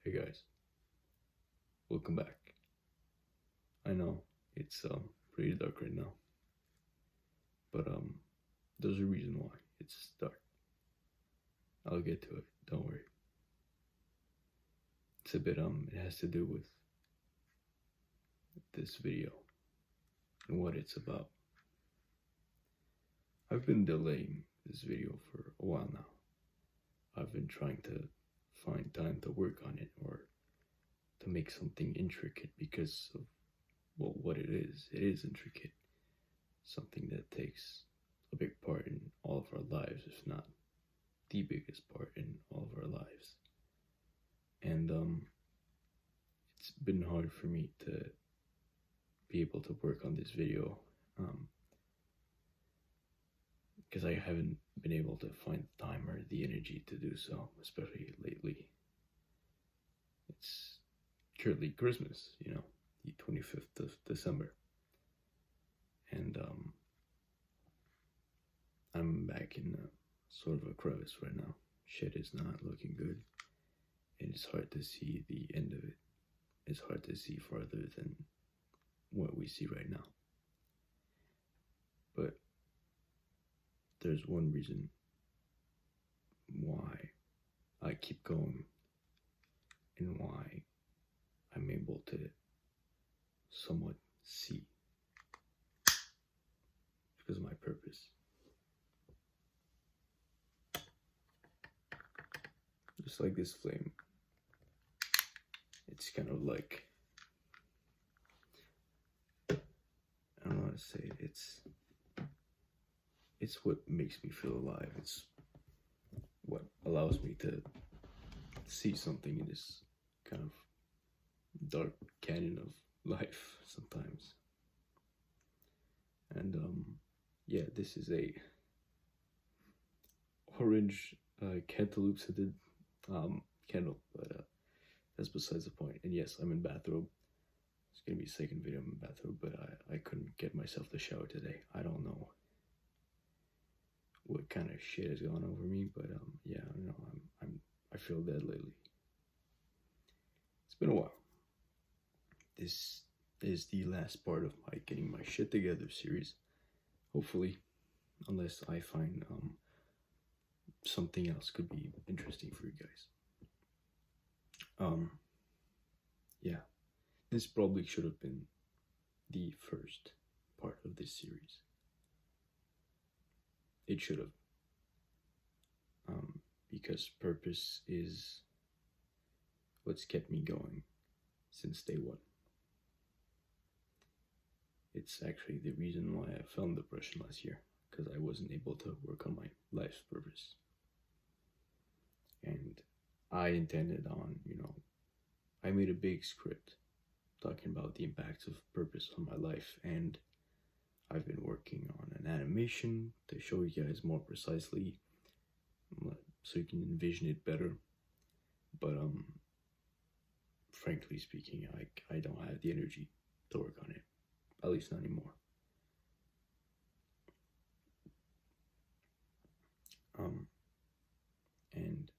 Hey guys, welcome back. I know it's pretty dark right now, but there's a reason why it's dark. I'll get to it. Don't worry. It's a bit it has to do with this video and what it's about. I've been delaying this video for a while now. I've been trying to find time to work on it or to make something intricate because of what it is. It is intricate. Something that takes a big part in all of our lives, if not the biggest part in all of our lives. And it's been hard for me to be able to work on this video because I haven't been able to find the time or the energy to do so, especially lately. It's currently Christmas, the 25th of December. And I'm back in sort of a crevice right now. Shit is not looking good. And it's hard to see the end of it. It's hard to see farther than what we see right now. But there's one reason why I keep going and why I'm able to somewhat see. It's because of my purpose. Just like this flame, it's kind of like, I don't know how to say it, it's what makes me feel alive. It's what allows me to see something in this kind of dark canyon of life sometimes. And yeah, this is a orange cantaloupe scented candle, but that's besides the point. And yes, I'm in bathrobe. It's gonna be the second video I'm in bathrobe, but I couldn't get myself to shower today. I don't know what kind of shit has gone over me, but yeah, I don't know. I feel dead lately. It's been a while. This is the last part of my getting my shit together series. Hopefully, unless I find something else could be interesting for you guys. Yeah, this probably should have been the first part of this series. It should have. Because purpose is what's kept me going since day one. It's actually the reason why I fell in depression last year, because I wasn't able to work on my life's purpose. And I intended on, I made a big script talking about the impacts of purpose on my life, and I've been working on an animation to show you guys more precisely so you can envision it better. But frankly speaking, I don't have the energy to work on it, at least not anymore. And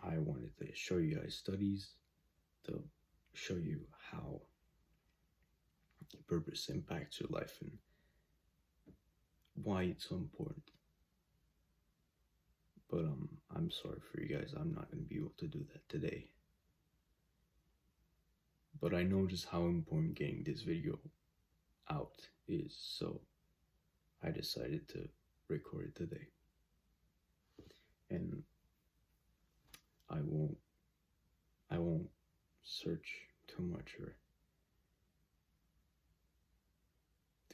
I wanted to show you guys studies to show you how purpose impacts your life and why it's so important. But I'm sorry for you guys, I'm not going to be able to do that today. But I know just how important getting this video out is, so I decided to record it today. And I won't search too much or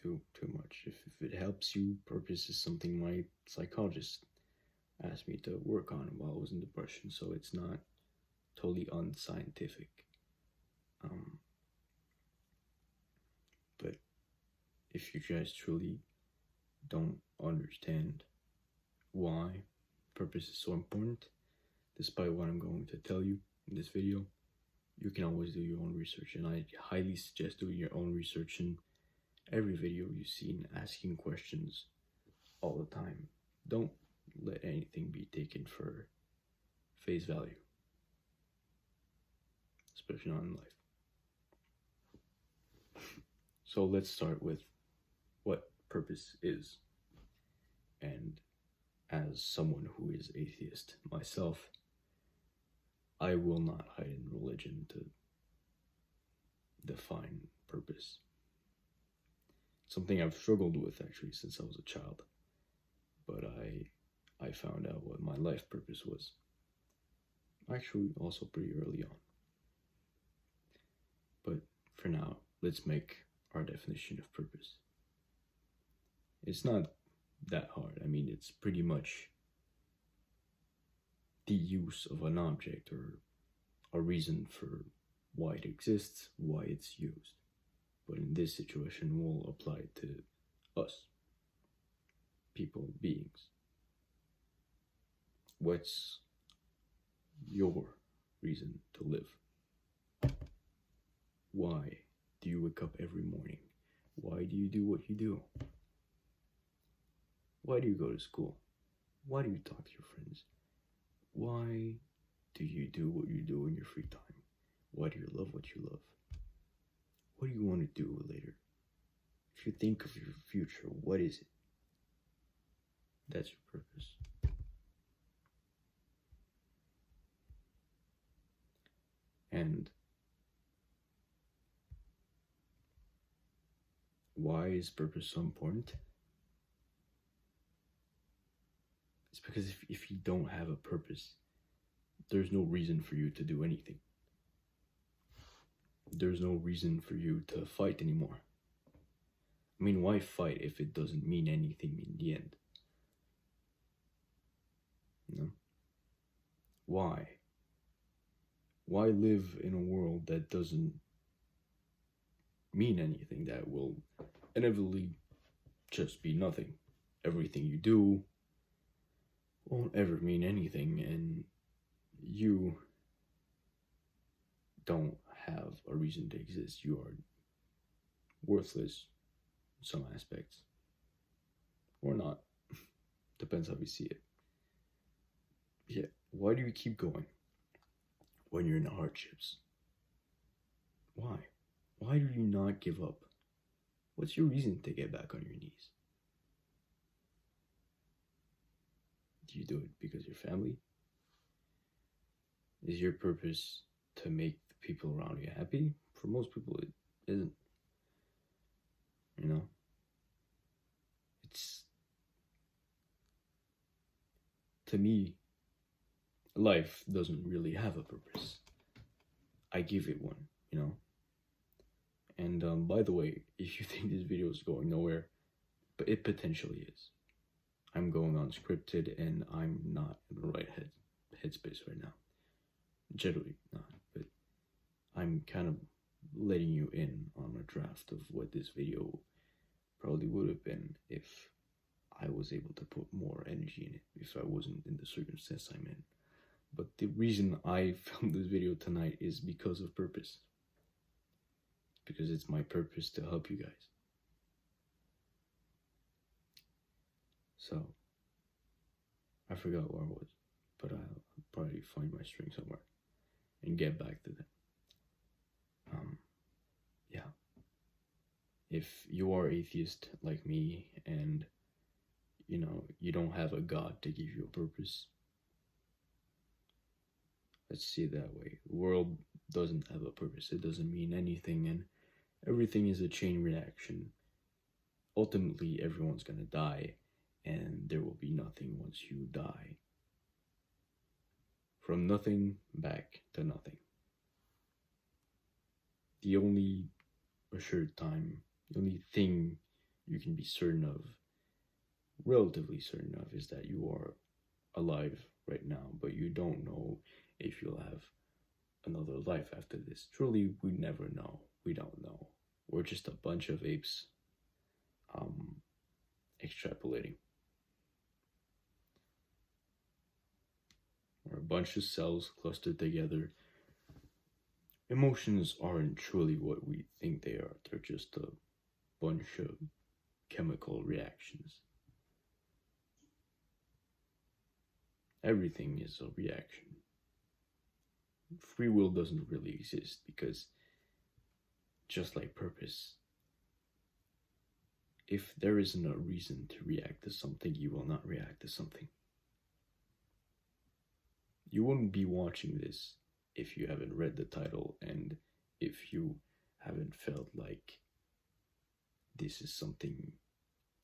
do too much. If it helps you, purpose is something my psychologist asked me to work on while I was in depression, so it's not totally unscientific. But if you guys truly don't understand why purpose is so important, despite what I'm going to tell you in this video, you can always do your own research, and I highly suggest doing your own research in every video you see and asking questions all the time. Don't let anything be taken for face value. especially not in life. So let's start with what purpose is. And as someone who is atheist myself, I will not hide in religion to define purpose. Something I've struggled with actually since I was a child. But I found out what my life purpose was. Actually, also pretty early on. But for now, let's make our definition of purpose. It's not that hard. I mean, it's pretty much the use of an object or a reason for why it exists, why it's used. But in this situation, we'll apply it to us, people, beings. What's your reason to live? Why do you wake up every morning? Why do you do what you do? Why do you go to school? Why do you talk to your friends? Why do you do what you do in your free time? Why do you love what you love? What do you want to do later? If you think of your future, what is it? That's your purpose. And why is purpose so important? It's because if you don't have a purpose, there's no reason for you to do anything. There's no reason for you to fight anymore. I mean, why fight if it doesn't mean anything in the end? No? Why? Why live in a world that doesn't mean anything, that will inevitably just be nothing? Everything you do won't ever mean anything, and you don't have a reason to exist. You are worthless in some aspects. Or not. Depends how we see it. Yeah, why do you keep going when you're in the hardships? Why? Why do you not give up? What's your reason to get back on your knees? Do you do it because your family? Is your purpose to make the people around you happy? For most people, it isn't. You know? It's... To me, life doesn't really have a purpose. I give it one, you know? And by the way, if you think this video is going nowhere, but it potentially is. I'm going unscripted and I'm not in the right headspace right now. Generally not, but I'm kind of letting you in on a draft of what this video probably would have been if I was able to put more energy in it, if I wasn't in the circumstance I'm in. But the reason I filmed this video tonight is because of purpose. Because it's my purpose to help you guys. So, I forgot where I was, but I'll probably find my string somewhere and get back to that. Yeah. If you are atheist like me and, you know, you don't have a God to give you a purpose, let's see it that way. The world doesn't have a purpose. It doesn't mean anything, and everything is a chain reaction. Ultimately, everyone's gonna die, and there will be nothing once you die. From nothing back to nothing. The only assured time, the only thing you can be certain of, relatively certain of, is that you are alive right now, but you don't know if you'll have another life after this. Truly, we never know. We don't know. We're just a bunch of apes extrapolating. We're a bunch of cells clustered together. Emotions aren't truly what we think they are. They're just a bunch of chemical reactions. Everything is a reaction. free will doesn't really exist, because just like purpose, if there isn't a reason to react to something, you will not react to something. You wouldn't be watching this if you haven't read the title, and if you haven't felt like this is something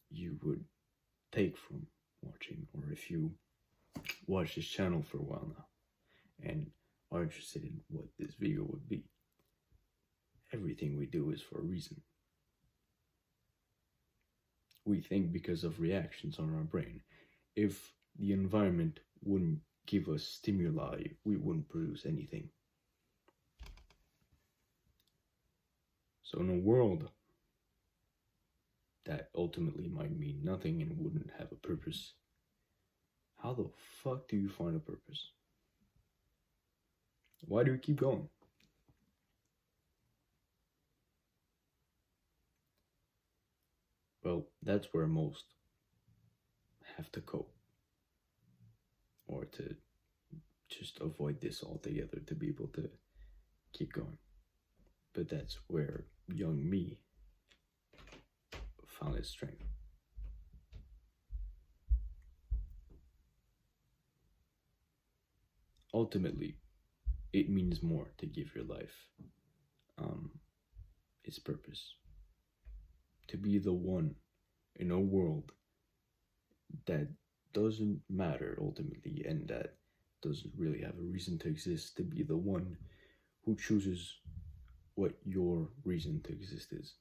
you would take from watching, or if you watch this channel for a while now and are interested in what this video would be. Everything we do is for a reason. We think because of reactions on our brain. If the environment wouldn't give us stimuli, we wouldn't produce anything. So in a world that ultimately might mean nothing and wouldn't have a purpose, how the fuck do you find a purpose? Why do we keep going? Well, that's where most have to cope, or to just avoid this altogether, to be able to keep going. But that's where young me found its strength. Ultimately, it means more to give your life its purpose. To be the one in a world that doesn't matter ultimately, and that doesn't really have a reason to exist, to be the one who chooses what your reason to exist is.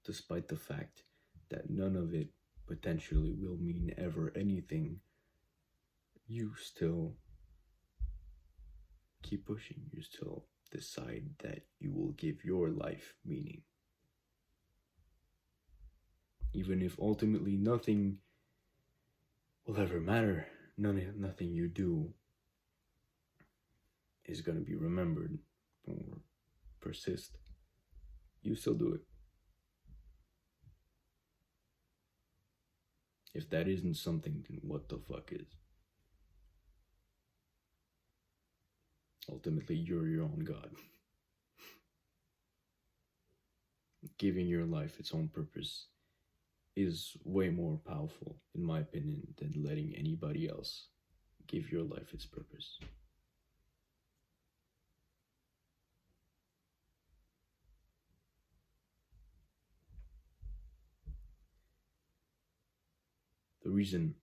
Despite the fact that none of it potentially will mean ever anything, you still keep pushing. You still decide that you will give your life meaning. Even if ultimately nothing will ever matter, nothing you do is going to be remembered or persist, you still do it. If that isn't something, then what the fuck is? Ultimately, you're your own God. Giving your life its own purpose is way more powerful, in my opinion, than letting anybody else give your life its purpose. The reason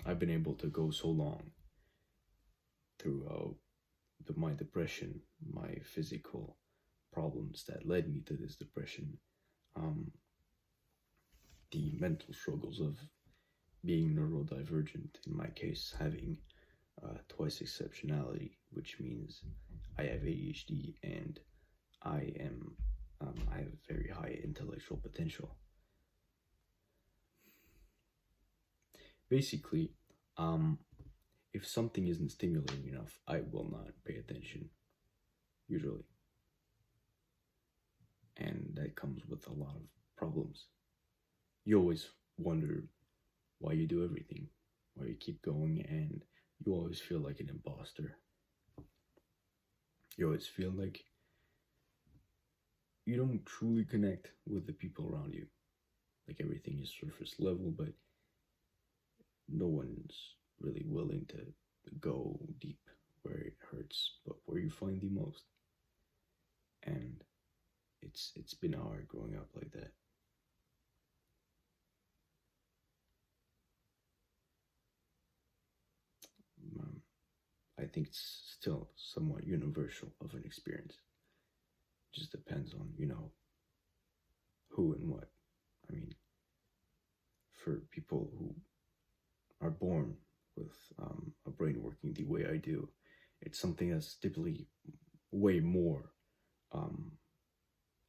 I've been able to go so long through my depression, my physical problems that led me to this depression, the mental struggles of being neurodivergent, in my case having twice exceptionality, which means I have ADHD and I have very high intellectual potential. Basically, if something isn't stimulating enough, I will not pay attention, usually. And that comes with a lot of problems. You always wonder why you do everything, why you keep going, and you always feel like an imposter. You always feel like you don't truly connect with the people around you. Like everything is surface level, but no one's really willing to go deep where it hurts, but where you find the most. And it's been hard growing up like that. I think it's still somewhat universal of an experience. It just depends on, who and what. I mean, for people who are born with a brain working the way I do, it's something that's typically way more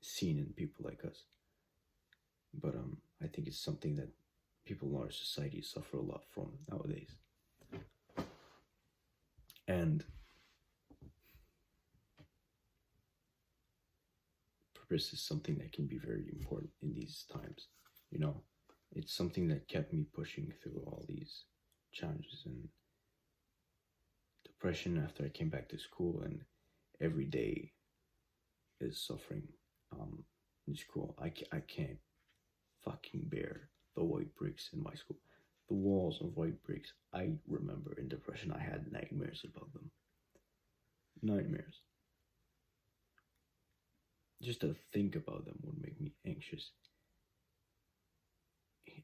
seen in people like us. But I think it's something that people in our society suffer a lot from nowadays. And purpose is something that can be very important in these times. It's something that kept me pushing through all these challenges and depression after I came back to school, and every day is suffering in school. I can't fucking bear the white bricks in my school. The walls of white bricks. I remember in depression I had nightmares about them. Nightmares. Just to think about them would make me anxious.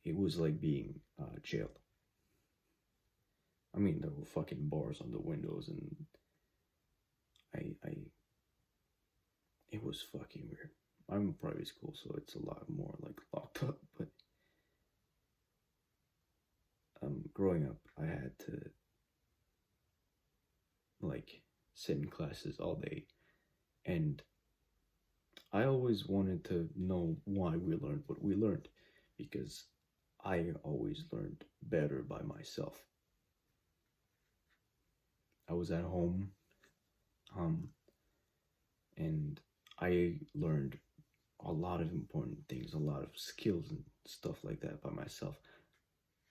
It was like being jailed. I mean, there were fucking bars on the windows, and it was fucking weird. I'm in private school, so it's a lot more like locked up. But growing up, I had to like sit in classes all day, and I always wanted to know why we learned what we learned, because I always learned better by myself. I was at home, and I learned a lot of important things, a lot of skills and stuff like that by myself.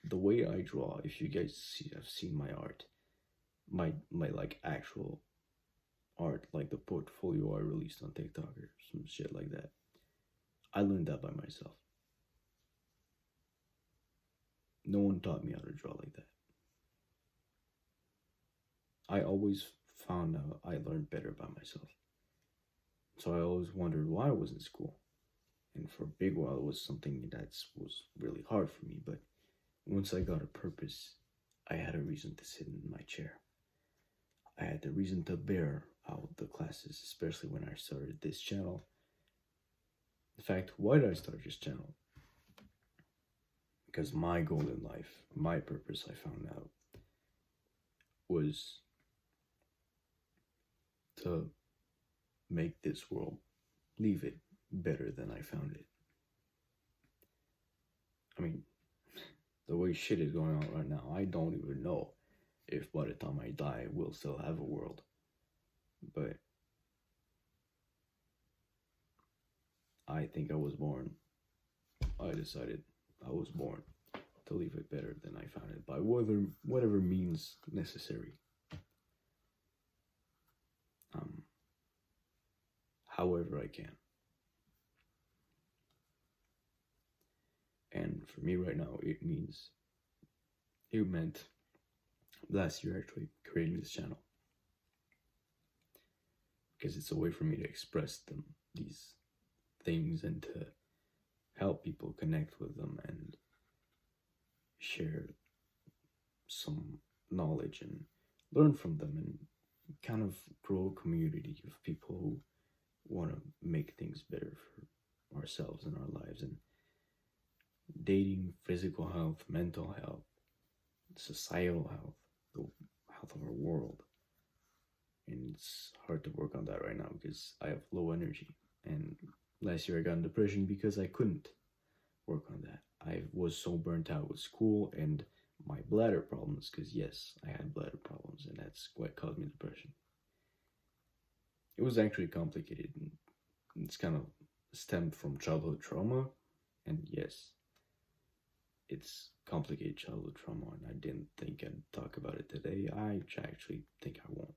The way I draw, if you guys have seen my art, my like actual art, like the portfolio I released on TikTok or some shit like that, I learned that by myself. No one taught me how to draw like that. I always found out I learned better by myself. So I always wondered why I was in school. And for a big while, it was something that was really hard for me. But once I got a purpose, I had a reason to sit in my chair. I had the reason to bear out the classes, especially when I started this channel. In fact, why did I start this channel? Because my goal in life, my purpose, I found out, was to make this world, leave it better than I found it. I mean, the way shit is going on right now, I don't even know if by the time I die, we'll still have a world. But I think I was born. I decided I was born to leave it better than I found it by whatever means necessary. However I can. And for me right now, it meant last year actually creating this channel, because it's a way for me to express these things and to help people connect with them and share some knowledge and learn from them and kind of grow a community of people who want to make things better for ourselves and our lives, and dating, physical health, mental health, societal health, the health of our world. And it's hard to work on that right now because I have low energy, and last year I got in depression because I couldn't work on that. I was so burnt out with school and my bladder problems, because yes, I had bladder problems, and that's what caused me depression. It was actually complicated, and it's kind of stemmed from childhood trauma, and yes, it's complicated childhood trauma, and I didn't think I'd talk about it today. I actually think I won't.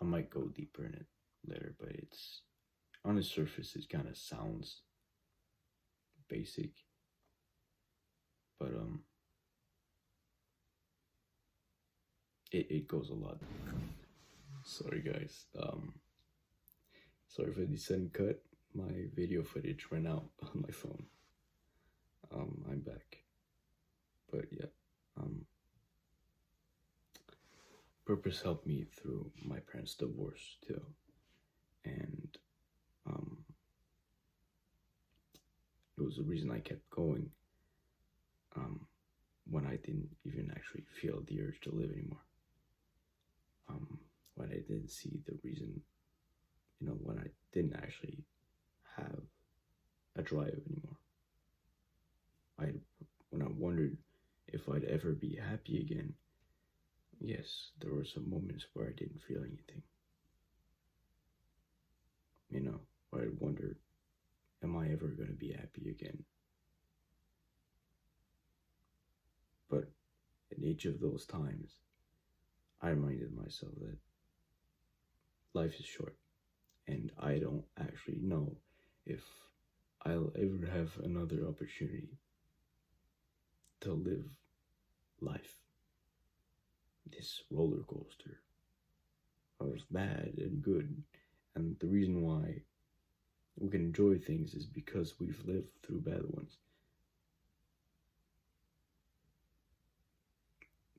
I might go deeper in it later, but it's, on the surface, it kind of sounds basic, but it goes a lot. Sorry guys, sorry for the sudden cut. My video footage ran out on my phone. I'm back, but yeah, purpose helped me through my parents' divorce too, and it was the reason I kept going when I didn't even actually feel the urge to live anymore. When I didn't see the reason, when I didn't actually have a drive anymore. When I wondered if I'd ever be happy again, yes, there were some moments where I didn't feel anything. Where I wondered, am I ever going to be happy again? But in each of those times, I reminded myself that life is short, and I don't actually know if I'll ever have another opportunity to live life, this roller coaster of bad and good. And the reason why we can enjoy things is because we've lived through bad ones.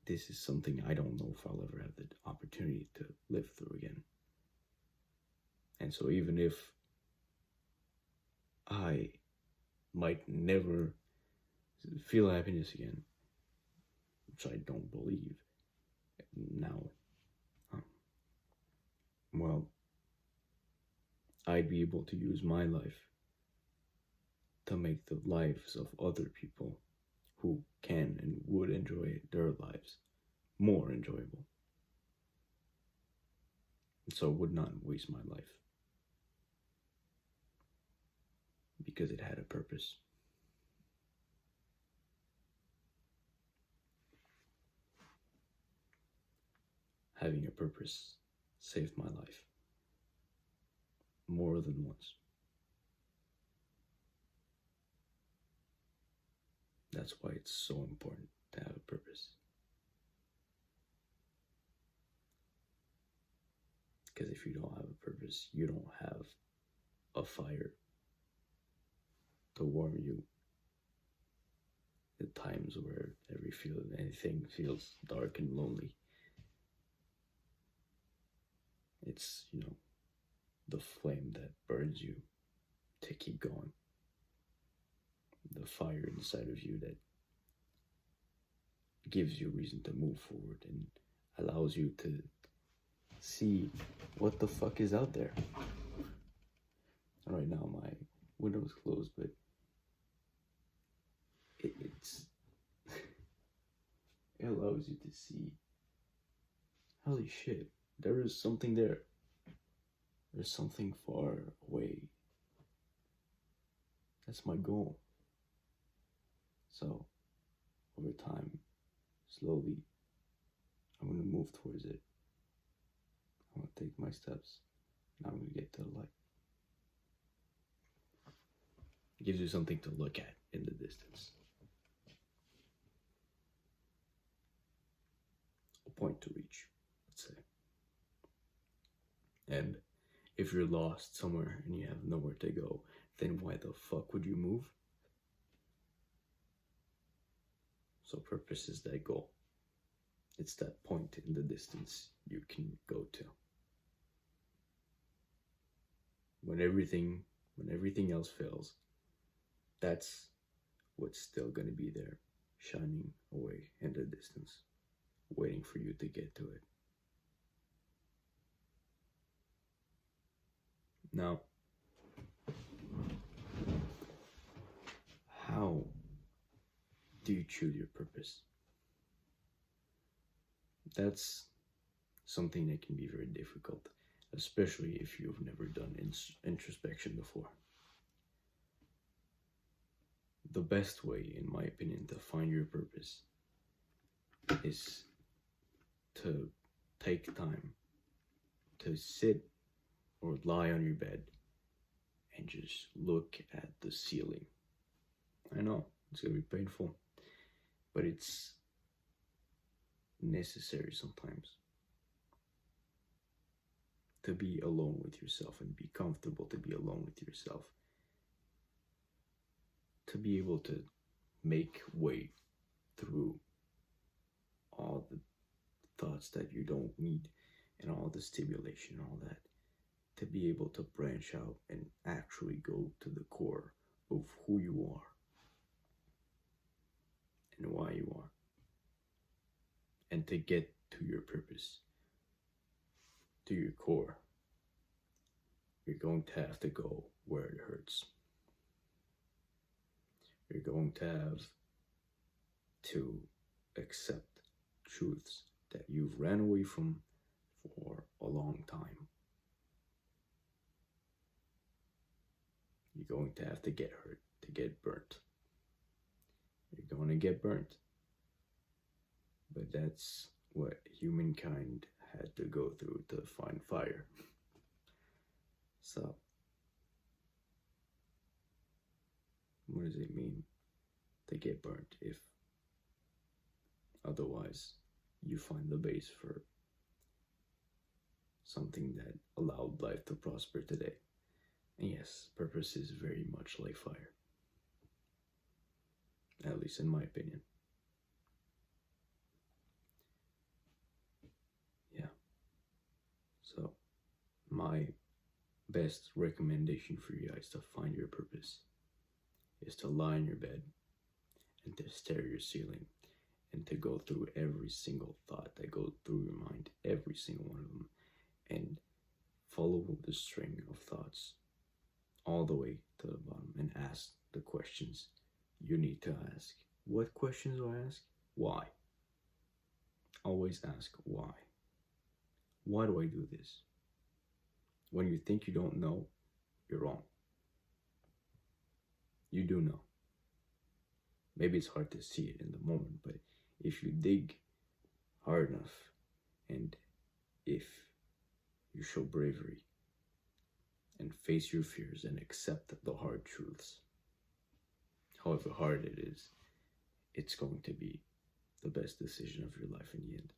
This is something I don't know if I'll ever have the opportunity to live through again. And so even if I might never feel happiness again, which I don't believe now, well, I'd be able to use my life to make the lives of other people who can and would enjoy their lives more enjoyable. And so I would not waste my life because it had a purpose. Having a purpose saved my life more than once. That's why it's so important to have a purpose. Because if you don't have a purpose, you don't have a fire to warm you at times where anything feels dark and lonely. It's, the flame that burns you to keep going. The fire inside of you that gives you reason to move forward and allows you to see what the fuck is out there. Right now my window's closed, but it's it allows you to see, holy shit, there is something there. There's something far away. That's my goal. So, over time, slowly, I'm going to move towards it. I'm going to take my steps. Now I'm going to get to the light. It gives you something to look at in the distance. A point to reach, let's say. And if you're lost somewhere and you have nowhere to go, then why the fuck would you move? So purpose is that goal. It's that point in the distance you can go to. When everything else fails, that's what's still gonna be there, shining away in the distance, waiting for you to get to it. Now, how do you choose your purpose? That's something that can be very difficult, especially if you've never done introspection before. The best way, in my opinion, to find your purpose is to take time to sit or lie on your bed and just look at the ceiling. I know, it's gonna be painful, but it's necessary sometimes to be alone with yourself and be comfortable to be alone with yourself, to be able to make way through all the thoughts that you don't need and all the stimulation and all that, to be able to branch out and actually go to the core of who you are and why you are, and to get to your purpose, to your core. You're going to have to go where it hurts. You're going to have to accept truths that you've ran away from for a long time. You're going to have to get hurt, to get burnt. You're going to get burnt. But that's what humankind had to go through to find fire. So, what does it mean to get burnt if otherwise you find the base for something that allowed life to prosper today? And yes, purpose is very much like fire, at least in my opinion. Yeah. So, my best recommendation for you guys to find your purpose is to lie in your bed and to stare at your ceiling and to go through every single thought that goes through your mind, every single one of them, and follow the string of thoughts all the way to the bottom and ask the questions you need to ask. What questions do I ask? Why? Always ask why. Why do I do this? When you think you don't know, you're wrong. You do know. Maybe it's hard to see it in the moment, but if you dig hard enough and if you show bravery and face your fears and accept the hard truths, however hard it is, it's going to be the best decision of your life in the end.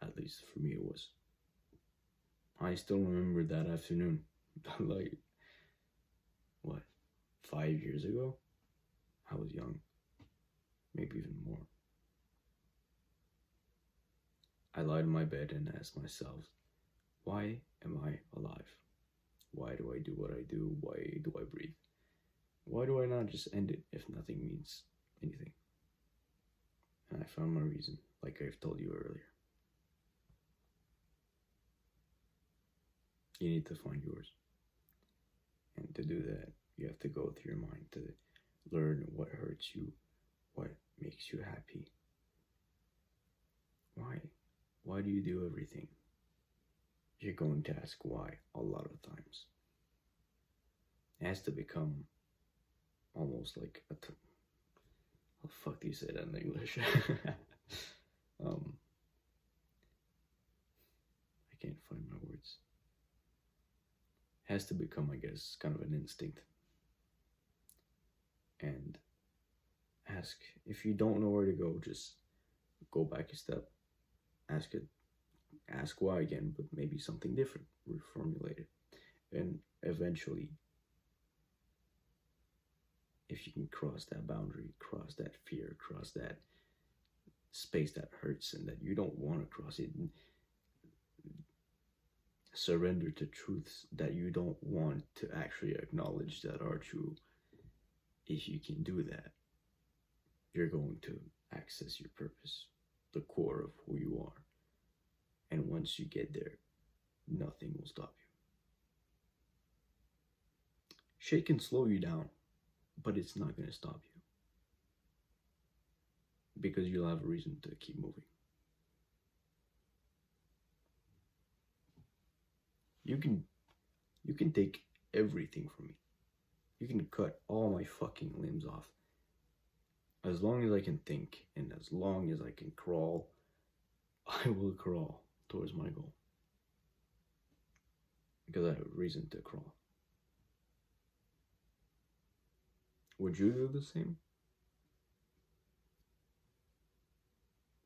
At least for me it was. I still remember that afternoon, like, what, 5 years ago? I was young, maybe even more. I lied in my bed and asked myself, why am I alive? Why do I do what I do? Why do I breathe? Why do I not just end it if nothing means anything? And I found my reason, like I've told you earlier. You need to find yours. And to do that, you have to go through your mind to learn what hurts you, what makes you happy. Why? Why do you do everything? You're going to ask why a lot of times. It has to become almost like how the fuck do you say that in English? I can't find my words. It has to become, I guess, kind of an instinct. And ask, if you don't know where to go, just go back a step. Ask why again, but maybe something different, reformulate it. And eventually, if you can cross that boundary, cross that fear, cross that space that hurts and that you don't want to cross it, and surrender to truths that you don't want to actually acknowledge that are true. If you can do that, you're going to access your purpose, the core of who you are. And once you get there, nothing will stop you. Shit can slow you down, but it's not going to stop you. Because you'll have a reason to keep moving. You can take everything from me. You can cut all my fucking limbs off. As long as I can think and as long as I can crawl, I will crawl towards my goal. Because I have a reason to crawl. Would you do the same?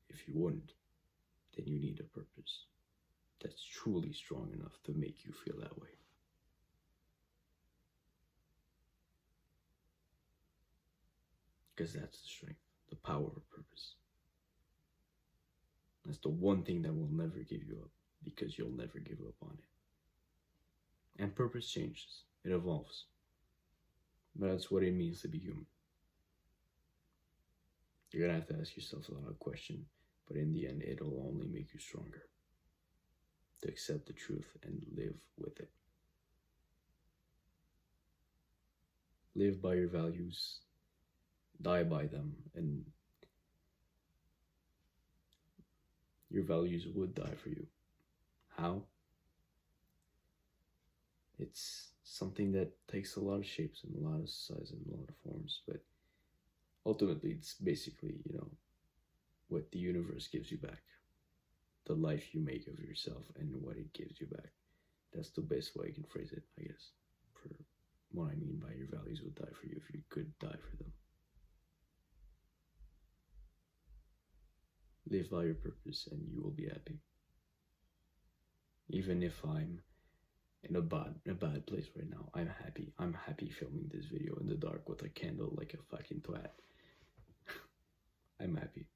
If you wouldn't, then you need a purpose that's truly strong enough to make you feel that way. Because that's the strength, the power of purpose. That's the one thing that will never give you up, because you'll never give up on it. And purpose changes, it evolves. But that's what it means to be human. You're gonna have to ask yourself a lot of questions, but in the end, it'll only make you stronger. To accept the truth and live with it. Live by your values, die by them, and your values would die for you. How? It's something that takes a lot of shapes and a lot of sizes and a lot of forms, but ultimately it's basically, what the universe gives you back, the life you make of yourself, and what it gives you back. That's the best way I can phrase it, I guess, for what I mean by your values would die for you if you could die for them. Live by your purpose and you will be happy. Even if I'm in a bad place right now, I'm happy. I'm happy filming this video in the dark with a candle like a fucking twat. I'm happy.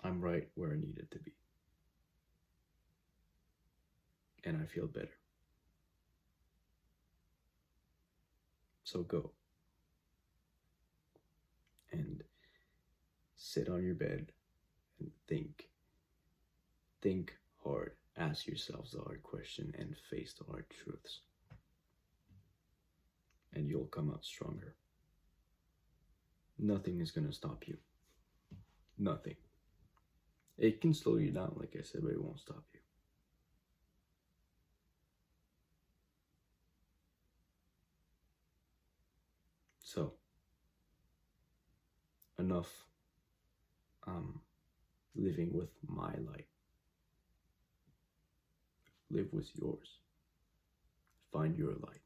I'm right where I needed to be. And I feel better. So go. And sit on your bed and think. Think hard. Ask yourselves the hard question and face the hard truths. And you'll come out stronger. Nothing is going to stop you. Nothing. It can slow you down, like I said, but it won't stop you. So, enough living with my light. Live with yours. Find your light.